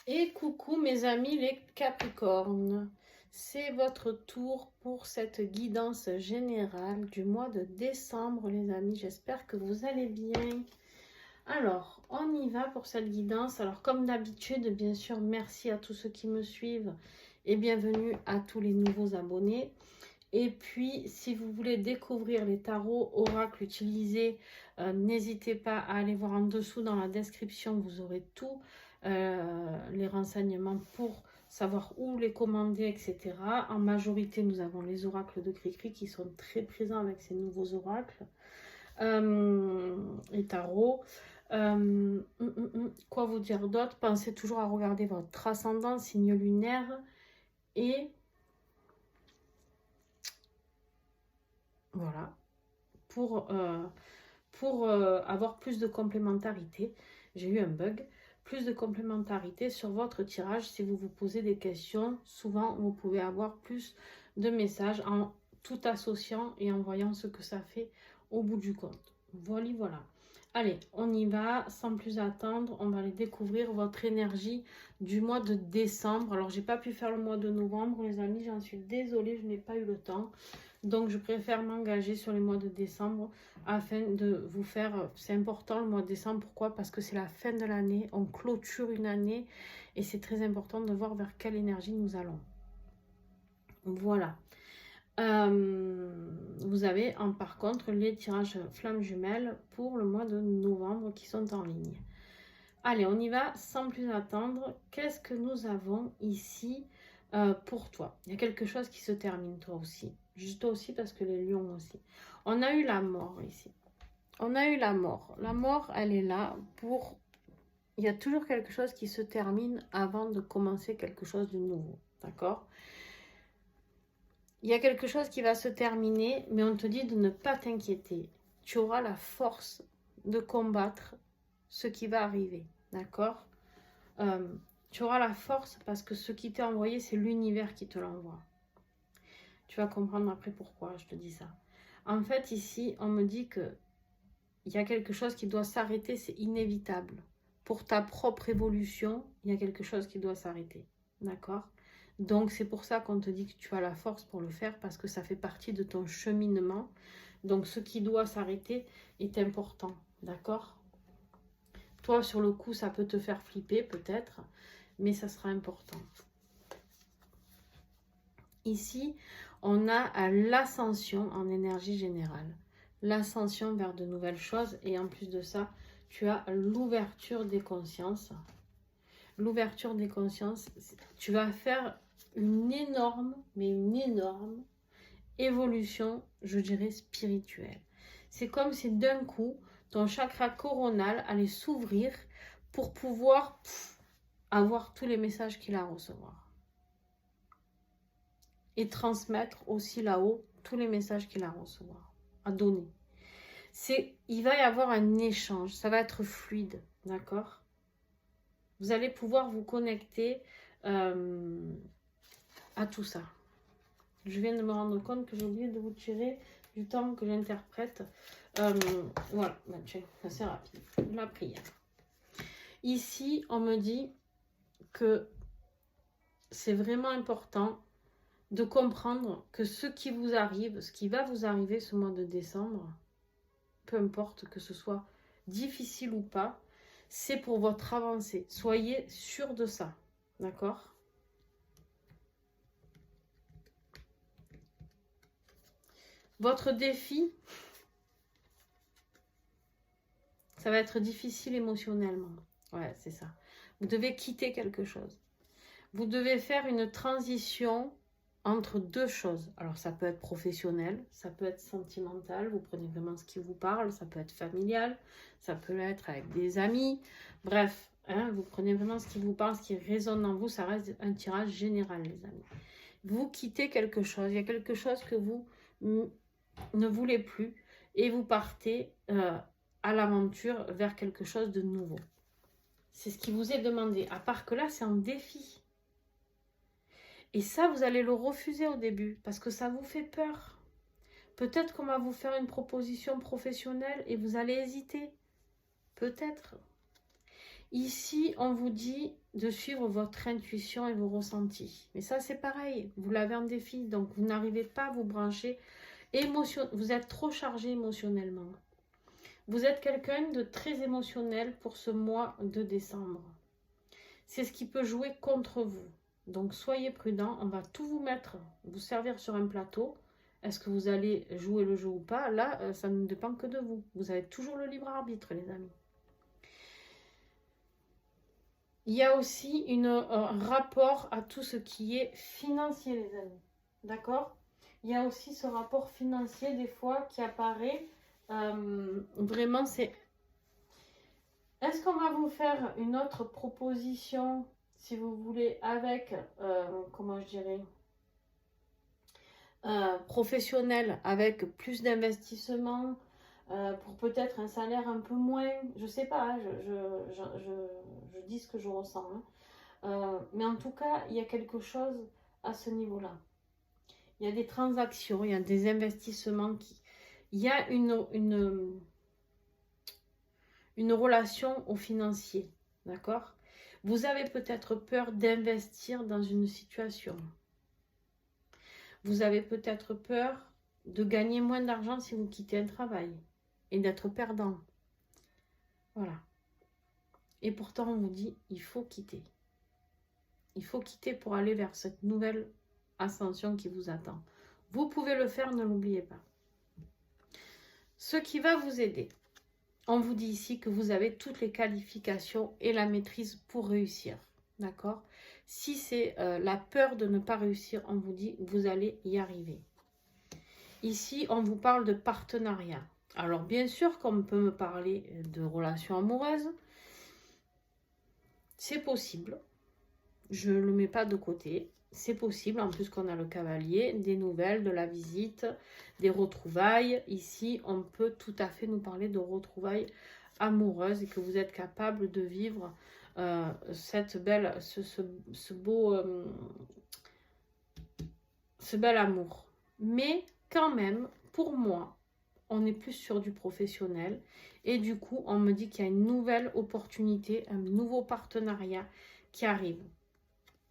Et coucou mes amis les Capricornes, c'est votre tour pour cette guidance générale du mois de décembre les amis, j'espère que vous allez bien. Alors, on y va pour cette guidance. Alors comme d'habitude, bien sûr, merci à tous ceux qui me suivent et bienvenue à tous les nouveaux abonnés. Et puis, si vous voulez découvrir les tarots oracles utilisés, n'hésitez pas à aller voir en dessous dans la description, vous aurez tous les renseignements pour savoir où les commander, etc. En majorité, nous avons les oracles de Cricri qui sont très présents avec ces nouveaux oracles et tarots. Quoi vous dire d'autre? Pensez toujours à regarder votre ascendant, signe lunaire et voilà. Pour avoir plus de complémentarité, j'ai eu un bug, plus de complémentarité sur votre tirage. Si vous vous posez des questions, souvent vous pouvez avoir plus de messages en tout associant et en voyant ce que ça fait au bout du compte. Voilà, voilà. Allez, on y va, sans plus attendre, on va aller découvrir votre énergie du mois de décembre. Alors, j'ai pas pu faire le mois de novembre, les amis, j'en suis désolée, je n'ai pas eu le temps. Donc, je préfère m'engager sur les mois de décembre afin de vous faire... C'est important le mois de décembre, pourquoi? Parce que c'est la fin de l'année, on clôture une année et c'est très important de voir vers quelle énergie nous allons. Voilà. Vous avez par contre les tirages flammes jumelles pour le mois de novembre qui sont en ligne. Allez, on y va sans plus attendre. Qu'est-ce que nous avons ici pour toi? Il y a quelque chose qui se termine, toi aussi. Juste toi aussi parce que les lions aussi. On a eu la mort ici. On a eu la mort. La mort, elle est là pour... Il y a toujours quelque chose qui se termine avant de commencer quelque chose de nouveau. D'accord? Il y a quelque chose qui va se terminer, mais on te dit de ne pas t'inquiéter. Tu auras la force de combattre ce qui va arriver. D'accord? Tu auras la force parce que ce qui t'est envoyé, c'est l'univers qui te l'envoie. Tu vas comprendre après pourquoi je te dis ça. En fait, ici, on me dit que il y a quelque chose qui doit s'arrêter, c'est inévitable. Pour ta propre évolution, il y a quelque chose qui doit s'arrêter. D'accord? Donc, c'est pour ça qu'on te dit que tu as la force pour le faire, parce que ça fait partie de ton cheminement. Donc, ce qui doit s'arrêter est important. D'accord? Toi, sur le coup, ça peut te faire flipper, peut-être, mais ça sera important. Ici, on a l'ascension en énergie générale. L'ascension vers de nouvelles choses. Et en plus de ça, tu as l'ouverture des consciences. L'ouverture des consciences, tu vas faire une énorme, mais une énorme évolution, je dirais, spirituelle. C'est comme si d'un coup, ton chakra coronal allait s'ouvrir pour pouvoir avoir tous les messages qu'il a à recevoir. Et transmettre aussi là-haut tous les messages qu'il a à recevoir, à donner. Il va y avoir un échange, ça va être fluide, d'accord? Vous allez pouvoir vous connecter à tout ça. Je viens de me rendre compte que j'ai oublié de vous tirer du temps que j'interprète. Voilà, c'est rapide. La prière. Ici, on me dit que c'est vraiment important de comprendre que ce qui vous arrive, ce qui va vous arriver ce mois de décembre, peu importe que ce soit difficile ou pas, c'est pour votre avancée. Soyez sûr de ça, d'accord? Votre défi, ça va être difficile émotionnellement. Ouais, c'est ça. Vous devez quitter quelque chose. Vous devez faire une transition entre deux choses. Alors, ça peut être professionnel, ça peut être sentimental, vous prenez vraiment ce qui vous parle, ça peut être familial, ça peut être avec des amis. Bref, hein, vous prenez vraiment ce qui vous parle, ce qui résonne en vous, ça reste un tirage général, les amis. Vous quittez quelque chose, il y a quelque chose que vous ne voulez plus et vous partez à l'aventure vers quelque chose de nouveau. C'est ce qui vous est demandé, à part que là, c'est un défi. Et ça, vous allez le refuser au début parce que ça vous fait peur. Peut-être qu'on va vous faire une proposition professionnelle et vous allez hésiter. Peut-être. Ici, on vous dit de suivre votre intuition et vos ressentis. Mais ça, c'est pareil. Vous l'avez en défi, donc vous n'arrivez pas à vous brancher. Vous êtes trop chargé émotionnellement. Vous êtes quelqu'un de très émotionnel pour ce mois de décembre. C'est ce qui peut jouer contre vous. Donc, soyez prudents. On va tout vous servir sur un plateau. Est-ce que vous allez jouer le jeu ou pas? Là, ça ne dépend que de vous. Vous avez toujours le libre arbitre, les amis. Il y a aussi un rapport à tout ce qui est financier, les amis. D'accord? Il y a aussi ce rapport financier, des fois, qui apparaît. Vraiment, c'est... Est-ce qu'on va vous faire une autre proposition, si vous voulez, avec, comment je dirais, professionnel, avec plus d'investissement, pour peut-être un salaire un peu moins, je sais pas, hein, je dis ce que je ressens. Hein. Mais en tout cas, il y a quelque chose à ce niveau-là. Il y a des transactions, il y a des investissements il y a une relation au financier, d'accord? Vous avez peut-être peur d'investir dans une situation. Vous avez peut-être peur de gagner moins d'argent si vous quittez un travail et d'être perdant. Voilà. Et pourtant, on vous dit, il faut quitter. Il faut quitter pour aller vers cette nouvelle ascension qui vous attend. Vous pouvez le faire, ne l'oubliez pas. Ce qui va vous aider, on vous dit ici que vous avez toutes les qualifications et la maîtrise pour réussir. D'accord? Si c'est la peur de ne pas réussir, on vous dit que vous allez y arriver. Ici, on vous parle de partenariat. Alors, bien sûr qu'on peut me parler de relations amoureuses. C'est possible. Je ne le mets pas de côté. C'est possible, en plus qu'on a le cavalier, des nouvelles, de la visite, des retrouvailles. Ici, on peut tout à fait nous parler de retrouvailles amoureuses et que vous êtes capable de vivre ce bel amour. Mais quand même, pour moi, on est plus sur du professionnel. Et du coup, on me dit qu'il y a une nouvelle opportunité, un nouveau partenariat qui arrive.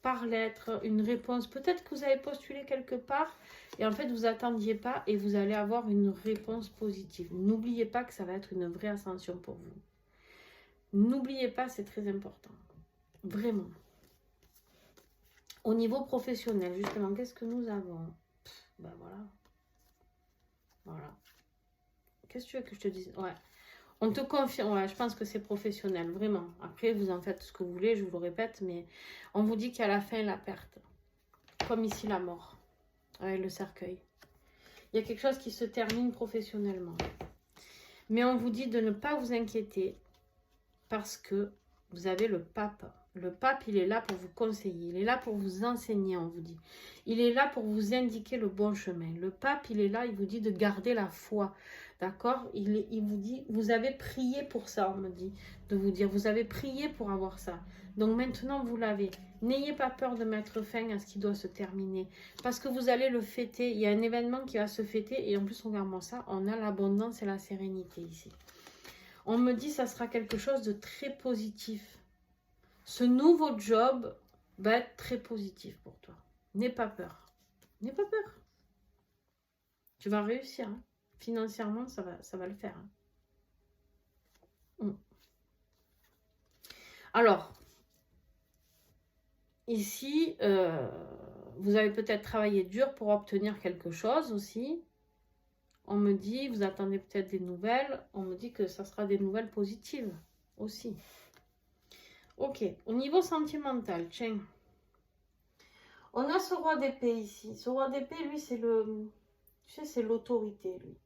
Par lettre, une réponse. Peut-être que vous avez postulé quelque part et en fait, vous n'attendiez pas et vous allez avoir une réponse positive. N'oubliez pas que ça va être une vraie ascension pour vous. N'oubliez pas, c'est très important. Vraiment. Au niveau professionnel, justement, qu'est-ce que nous avons? Ben voilà. Voilà. Qu'est-ce que tu veux que je te dise? Ouais. On te confirme, ouais, je pense que c'est professionnel, vraiment. Après, vous en faites ce que vous voulez, je vous le répète, mais on vous dit qu'à la fin, la perte. Comme ici, la mort, avec le cercueil. Il y a quelque chose qui se termine professionnellement. Mais on vous dit de ne pas vous inquiéter parce que vous avez le pape. Le pape, il est là pour vous conseiller, il est là pour vous enseigner, on vous dit. Il est là pour vous indiquer le bon chemin. Le pape, il est là, il vous dit de garder la foi. D'accord? Il vous dit, vous avez prié pour ça, on me dit, de vous dire, vous avez prié pour avoir ça. Donc maintenant, vous l'avez. N'ayez pas peur de mettre fin à ce qui doit se terminer. Parce que vous allez le fêter. Il y a un événement qui va se fêter. Et en plus, regarde-moi ça, on a l'abondance et la sérénité ici. On me dit, ça sera quelque chose de très positif. Ce nouveau job va être très positif pour toi. N'aie pas peur. N'aie pas peur. Tu vas réussir, hein. Financièrement, ça va le faire. Hein. Alors, ici, vous avez peut-être travaillé dur pour obtenir quelque chose aussi. On me dit, vous attendez peut-être des nouvelles. On me dit que ça sera des nouvelles positives aussi. Ok, au niveau sentimental, tiens. On a ce roi d'épée ici. Ce roi d'épée, lui, c'est le... Tu sais, c'est l'autorité, lui.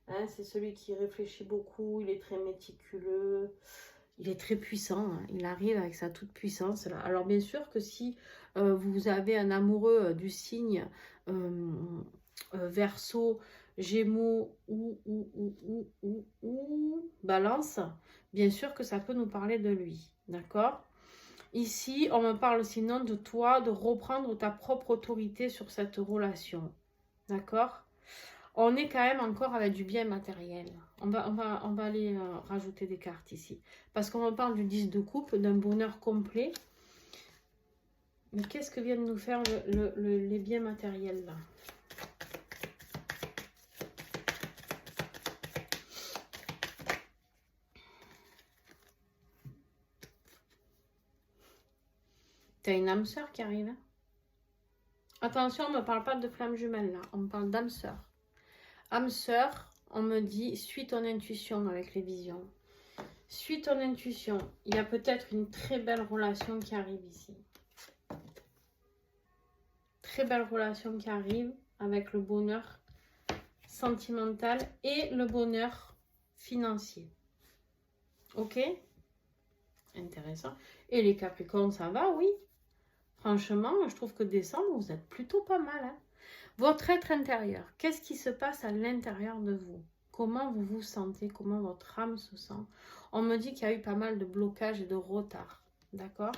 Hein, c'est celui qui réfléchit beaucoup, il est très méticuleux, il est très puissant, hein. Il arrive avec sa toute puissance là. Alors bien sûr que si vous avez un amoureux du signe Verseau, Gémeaux ou Balance, bien sûr que ça peut nous parler de lui, d'accord? Ici, on me parle sinon de toi, de reprendre ta propre autorité sur cette relation, d'accord? On est quand même encore avec du bien matériel. On va aller rajouter des cartes ici. Parce qu'on me parle du 10 de coupe, d'un bonheur complet. Mais qu'est-ce que viennent nous faire les biens matériels là? T'as une âme sœur qui arrive. Hein? Attention, on ne me parle pas de flamme jumelle là. On me parle d'âme sœur. Âme sœur, on me dit, suis ton intuition avec les visions. Suis ton intuition. Il y a peut-être une très belle relation qui arrive ici. Très belle relation qui arrive avec le bonheur sentimental et le bonheur financier. Ok? Intéressant. Et les Capricornes, ça va, oui. Franchement, je trouve que décembre, vous êtes plutôt pas mal. Hein? Votre être intérieur, qu'est-ce qui se passe à l'intérieur de vous? Comment vous vous sentez? Comment votre âme se sent? On me dit qu'il y a eu pas mal de blocages et de retards. D'accord?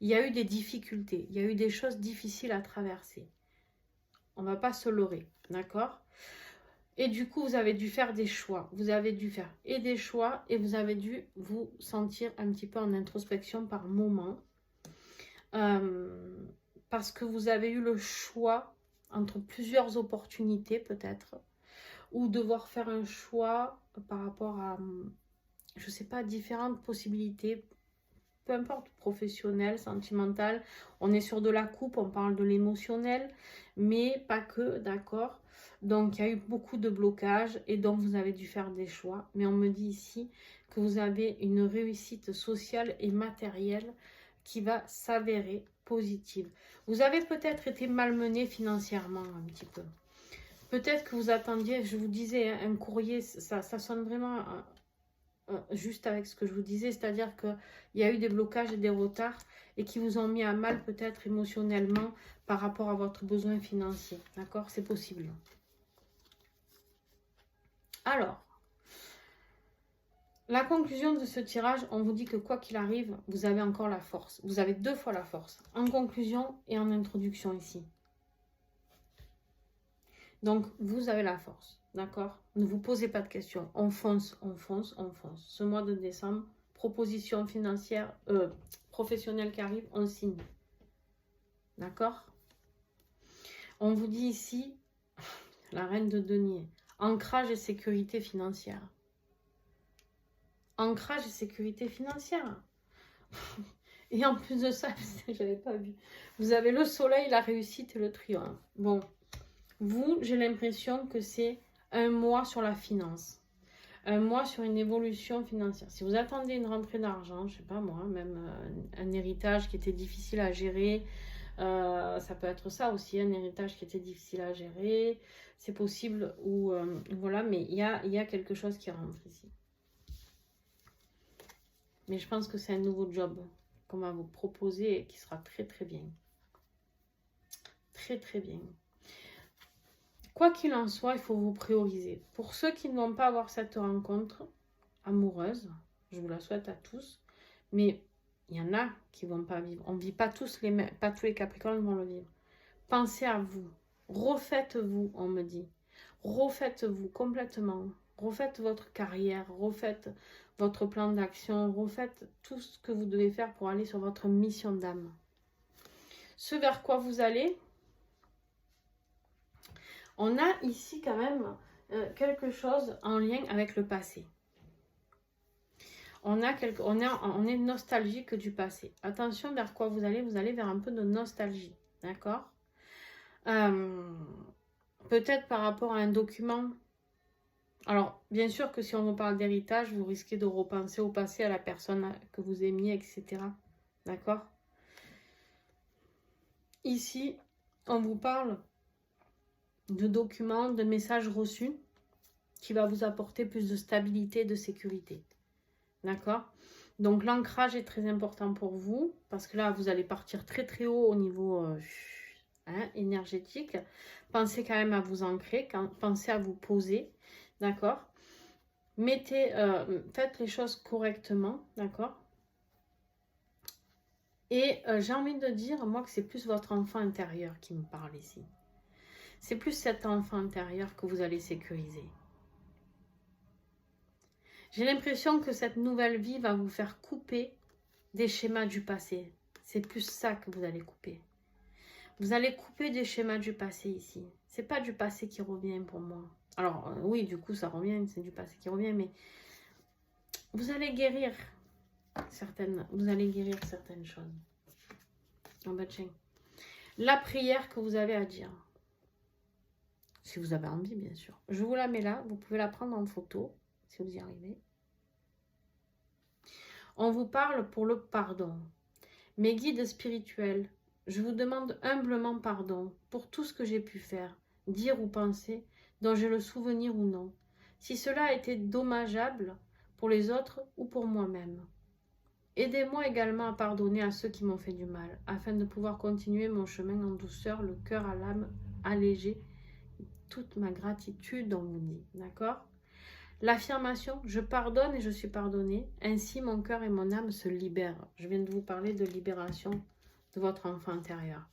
Il y a eu des difficultés. Il y a eu des choses difficiles à traverser. On ne va pas se leurrer. D'accord? Et du coup, vous avez dû faire des choix. Vous avez dû faire et des choix et vous avez dû vous sentir un petit peu en introspection par moment. Parce que vous avez eu le choix entre plusieurs opportunités peut-être. Ou devoir faire un choix par rapport à, je sais pas, différentes possibilités. Peu importe, professionnel, sentimental. On est sur de la coupe, on parle de l'émotionnel. Mais pas que, d'accord? Donc, il y a eu beaucoup de blocages et donc vous avez dû faire des choix. Mais on me dit ici que vous avez une réussite sociale et matérielle qui va s'avérer positive. Vous avez peut-être été malmené financièrement un petit peu. Peut-être que vous attendiez, je vous disais, un courrier, ça sonne vraiment juste avec ce que je vous disais, c'est-à-dire qu'il y a eu des blocages et des retards et qui vous ont mis à mal peut-être émotionnellement par rapport à votre besoin financier. D'accord? C'est possible. Alors, la conclusion de ce tirage, on vous dit que quoi qu'il arrive, vous avez encore la force. Vous avez 2 fois la force, en conclusion et en introduction ici. Donc, vous avez la force, d'accord? Ne vous posez pas de questions. On fonce, on fonce, on fonce. Ce mois de décembre, proposition financière, professionnelle qui arrive, on signe. D'accord? On vous dit ici, la reine de denier, ancrage et sécurité financière. Ancrage et sécurité financière. Et en plus de ça, j'avais pas vu. Vous avez le soleil, la réussite et le triomphe. Bon, vous, j'ai l'impression que c'est un mois sur la finance. Un mois sur une évolution financière. Si vous attendez une rentrée d'argent, je sais pas moi, même un héritage qui était difficile à gérer, ça peut être ça aussi, un héritage qui était difficile à gérer, c'est possible, ou voilà, mais il y a quelque chose qui rentre ici. Mais je pense que c'est un nouveau job qu'on va vous proposer et qui sera très très bien. Très très bien. Quoi qu'il en soit, il faut vous prioriser. Pour ceux qui ne vont pas avoir cette rencontre amoureuse, je vous la souhaite à tous, mais il y en a qui ne vont pas vivre. On ne vit pas tous pas tous les Capricornes vont le vivre. Pensez à vous. Refaites-vous, on me dit. Refaites-vous complètement. Refaites votre carrière, refaites votre plan d'action, refaites tout ce que vous devez faire pour aller sur votre mission d'âme. Ce vers quoi vous allez, on a ici quand même quelque chose en lien avec le passé. On est nostalgique du passé. Attention vers quoi vous allez vers un peu de nostalgie. D'accord? Peut-être par rapport à un document. Alors, bien sûr que si on vous parle d'héritage, vous risquez de repenser au passé, à la personne que vous aimiez, etc. D'accord? Ici, on vous parle de documents, de messages reçus qui va vous apporter plus de stabilité et de sécurité. D'accord? Donc, l'ancrage est très important pour vous parce que là, vous allez partir très très haut au niveau énergétique. Pensez quand même à vous ancrer, pensez à vous poser. D'accord? Faites les choses correctement. D'accord? Et j'ai envie de dire, moi, que c'est plus votre enfant intérieur qui me parle ici. C'est plus cet enfant intérieur que vous allez sécuriser. J'ai l'impression que cette nouvelle vie va vous faire couper des schémas du passé. C'est plus ça que vous allez couper. Vous allez couper des schémas du passé ici. C'est pas du passé qui revient pour moi. Alors, oui, du coup, ça revient, c'est du passé qui revient, mais vous allez guérir certaines choses. Oh, bah, tiens. La prière que vous avez à dire. Si vous avez envie, bien sûr. Je vous la mets là. Vous pouvez la prendre en photo, si vous y arrivez. On vous parle pour le pardon. Mes guides spirituels, je vous demande humblement pardon pour tout ce que j'ai pu faire, dire ou penser, dont j'ai le souvenir ou non. Si cela a été dommageable pour les autres ou pour moi-même. Aidez-moi également à pardonner à ceux qui m'ont fait du mal, afin de pouvoir continuer mon chemin en douceur, le cœur à l'âme allégé. Toute ma gratitude, on vous dit, d'accord? L'affirmation, je pardonne et je suis pardonné, ainsi mon cœur et mon âme se libèrent. Je viens de vous parler de libération de votre enfant intérieur.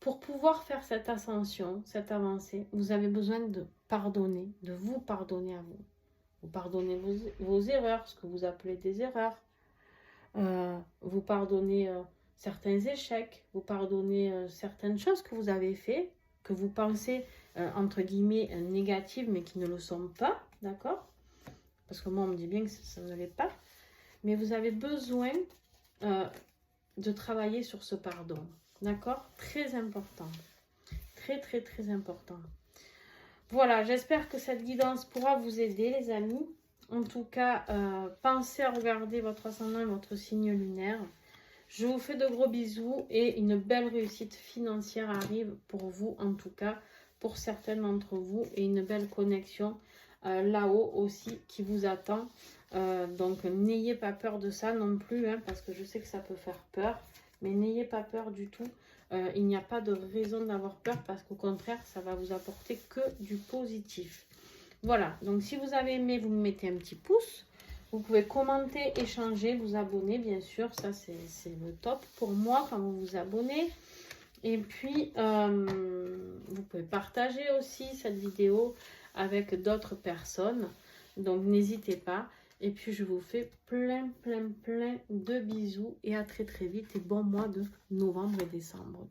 Pour pouvoir faire cette ascension, cette avancée, vous avez besoin de pardonner, de vous pardonner à vous. Vous pardonnez vos erreurs, ce que vous appelez des erreurs. Vous pardonnez certains échecs, vous pardonnez certaines choses que vous avez fait, que vous pensez, entre guillemets, négatives, mais qui ne le sont pas, d'accord? Parce que moi, on me dit bien que ça ne l'est pas. Mais vous avez besoin de travailler sur ce pardon, d'accord? Très important. Très, très, très important. Voilà, j'espère que cette guidance pourra vous aider, les amis. En tout cas, pensez à regarder votre ascendant et votre signe lunaire. Je vous fais de gros bisous et une belle réussite financière arrive pour vous, en tout cas, pour certains d'entre vous, et une belle connexion là-haut aussi qui vous attend. Donc, n'ayez pas peur de ça non plus, hein, parce que je sais que ça peut faire peur, mais n'ayez pas peur du tout. Il n'y a pas de raison d'avoir peur, parce qu'au contraire, ça va vous apporter que du positif. Voilà, donc si vous avez aimé, vous me mettez un petit pouce. Vous pouvez commenter, échanger, vous abonner, bien sûr. Ça, c'est le top pour moi quand vous vous abonnez. Et puis, vous pouvez partager aussi cette vidéo avec d'autres personnes. Donc, n'hésitez pas. Et puis, je vous fais plein de bisous. Et à très vite. Et bon mois de novembre et décembre.